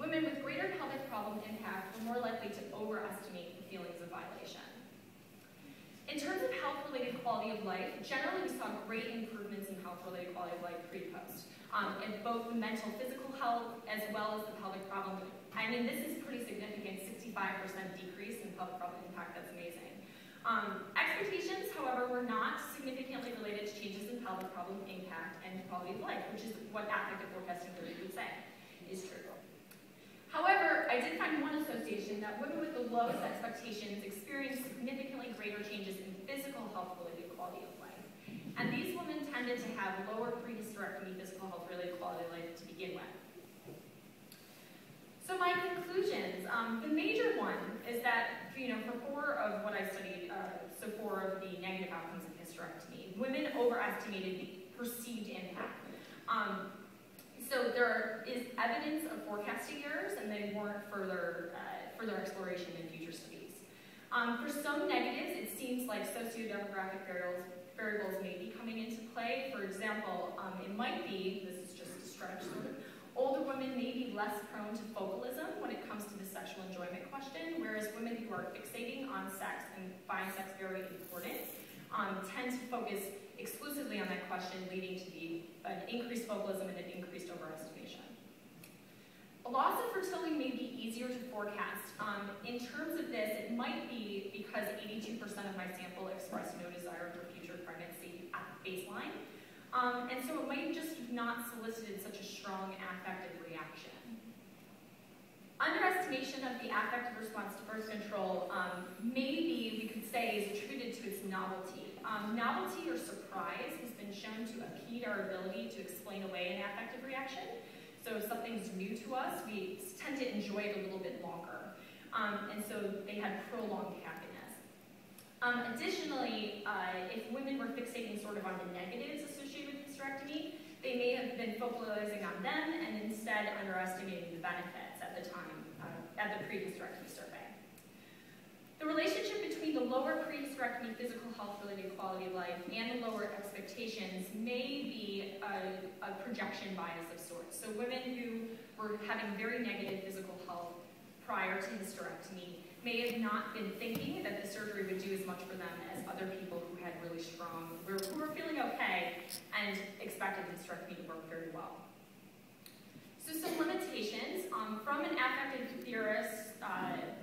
women with greater pelvic problem impact were more likely to overestimate the feelings of violation. In terms of health-related quality of life, generally we saw great improvements in health-related quality of life pre-post, in both the mental, physical health, as well as the pelvic problem. I mean, this is pretty significant, 65% decrease in pelvic problem impact, that's amazing. Expectations, however, were not significantly related to changes in pelvic problem impact and quality of life, which is what affective forecasting theory would say is true. However, I did find one association that women with the lowest expectations experienced significantly greater changes in physical health-related quality of life. And these women tended to have lower prehysterectomy physical health-related quality of life to begin with. So my conclusions, the major one is that, for 4 of what I studied, so 4 of the negative outcomes of hysterectomy, women overestimated the perceived impact. So there is evidence of forecasting errors, and they warrant further exploration in future studies. For some negatives, it seems like socio-demographic variables may be coming into play. For example, it might be, this is just a stretch sort of, older women may be less prone to focalism when it comes to the sexual enjoyment question, whereas women who are fixating on sex and find sex very important tend to focus exclusively on that question, leading to an increased focalism and an increased overestimation. A loss of fertility may be easier to forecast. In terms of this, it might be because 82% of my sample expressed no desire for future pregnancy at baseline. And so it might just have not solicited such a strong affective reaction. Underestimation of the affective response to birth control maybe, we could say, is attributed to its novelty. Novelty or surprise has been shown to impede our ability to explain away an affective reaction. So if something's new to us, we tend to enjoy it a little bit longer. And so they had prolonged happiness. Additionally, if women were fixating sort of on the negatives associated with hysterectomy, they may have been focalizing on them and instead underestimating the benefits at the time, at the pre-hysterectomy survey. The relationship between the lower pre-hysterectomy physical health-related quality of life and the lower expectations may be a projection bias of sorts. So women who were having very negative physical health prior to hysterectomy may have not been thinking that the surgery would do as much for them as other people who had really strong, who were feeling okay and expected hysterectomy to work very well. So some limitations. From an affective theorist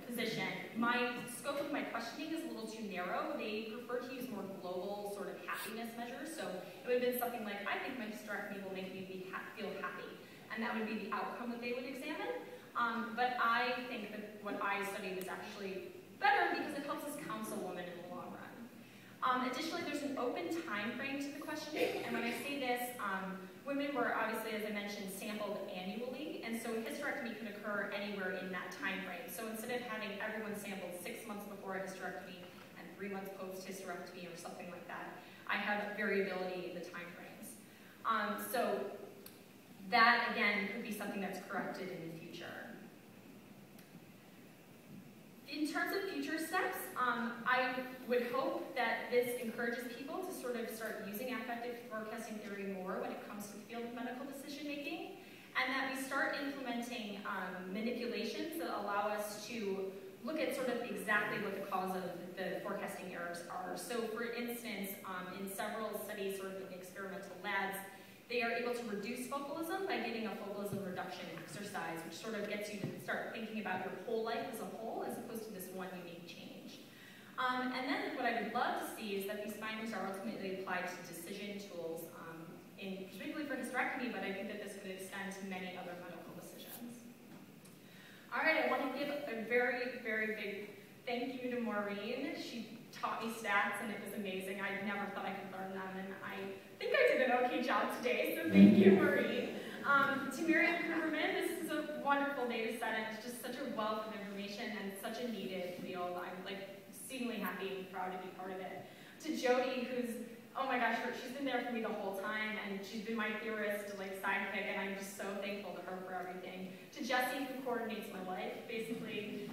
position, my scope of my questioning is a little too narrow. They prefer to use more global sort of happiness measures. So it would have been something like, I think my hysterectomy will make me feel happy. And that would be the outcome that they would examine. But I think that what I studied is actually better because it helps us counsel women in the long run. Additionally, there's an open time frame to the questioning, and when I say this, women were obviously, as I mentioned, sampled annually, and so hysterectomy can occur anywhere in that time frame. So instead of having everyone sampled 6 months before a hysterectomy and 3 months post-hysterectomy or something like that, I have variability in the time frames. So that, again, could be something that's corrected in the future. In terms of future steps, I would hope that this encourages people to sort of start using affective forecasting theory more when it comes to the field of medical decision making, and that we start implementing manipulations that allow us to look at sort of exactly what the cause of the forecasting errors are. So for instance, in several studies sort of in experimental labs, they are able to reduce focalism by giving a focalism reduction exercise, which sort of gets you to start thinking about your whole life as a whole, as opposed to this one unique change. And then what I would love to see is that these findings are ultimately applied to decision tools, particularly for hysterectomy, but I think that this could extend to many other medical decisions. All right, I want to give a very, very big thank you to Maureen. She taught me stats, and it was amazing. I never thought I could learn them, and I think I did an okay job today, so thank you, Maureen. To Miriam Cooperman, this is a wonderful data set, and it's just such a wealth of information and such a needed field. I'm exceedingly happy and proud to be part of it. To Jody, who's, oh my gosh, she's been there for me the whole time, and she's been my theorist, sidekick, and I'm just so thankful to her for everything. To Jesse, who coordinates my life, basically.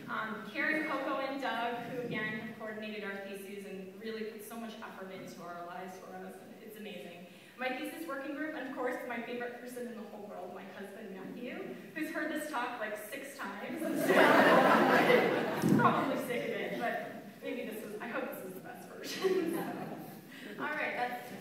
Karen, Coco, and Doug, who again have coordinated our theses and really put so much effort into our lives for us, and it's amazing. My thesis working group, and of course, my favorite person in the whole world, my husband, Matthew, who's heard this talk like 6 times, so I'm probably sick of it, but maybe I hope this is the best version. All right, that's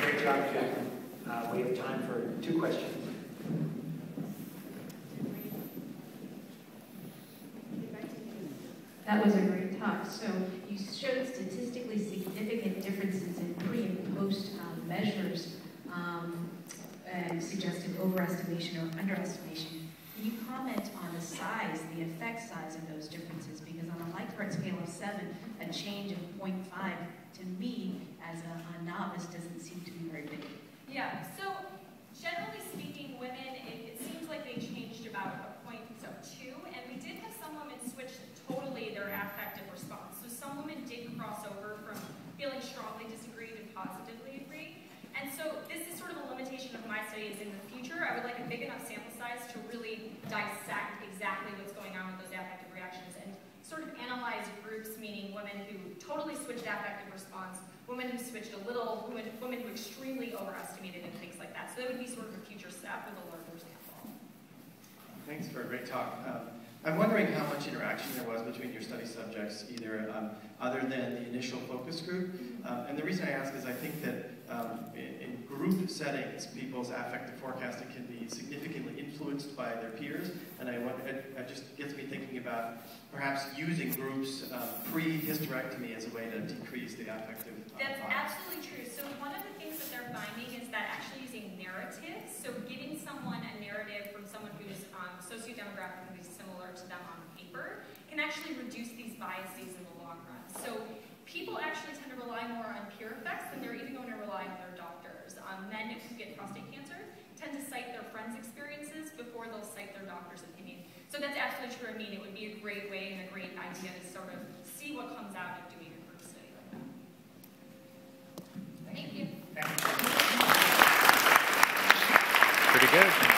Great job, Jaclyn. We have time for 2 questions. That was a great talk. So you showed statistically significant differences in pre and post measures and suggestive overestimation or underestimation. Can you comment on the size, the effect size of those differences? Because on a Likert scale of 7, a change of 0.5 to me as a novice doesn't seem to be very big. Yeah, so generally speaking, women, it seems like they changed about a 0.2, and we did have some women switch totally their affective response. So some women did cross over from feeling strongly disagreed to positively agree. And so this is sort of a limitation of my study is in the future. I would like a big enough sample size to really dissect exactly what's going on with those affective reactions and sort of analyze groups, meaning women who totally switched affective response, women who switched a little, women who extremely overestimated and things like that. So that would be sort of a future step with a larger sample. Thanks for a great talk. I'm wondering how much interaction there was between your study subjects, either other than the initial focus group. And the reason I ask is I think that in group settings, people's affective forecasting can be significantly influenced by their peers. And it just gets me thinking about perhaps using groups pre-hysterectomy as a way to decrease the affective That's bias. absolutely true. So one of the things that they're finding is that actually using narratives, so giving someone a narrative from someone who's sociodemographically similar to them on paper, can actually reduce these biases in the long run. So people actually tend to rely more on peer effects than they're even going to rely on their doctors. Men who get prostate cancer tend to cite their friends' experiences before they'll cite their doctor's opinion. So that's absolutely true. I mean, it would be a great way and a great idea to sort of see what comes out of doing a group study like that. Thank you. Thank you. Pretty good.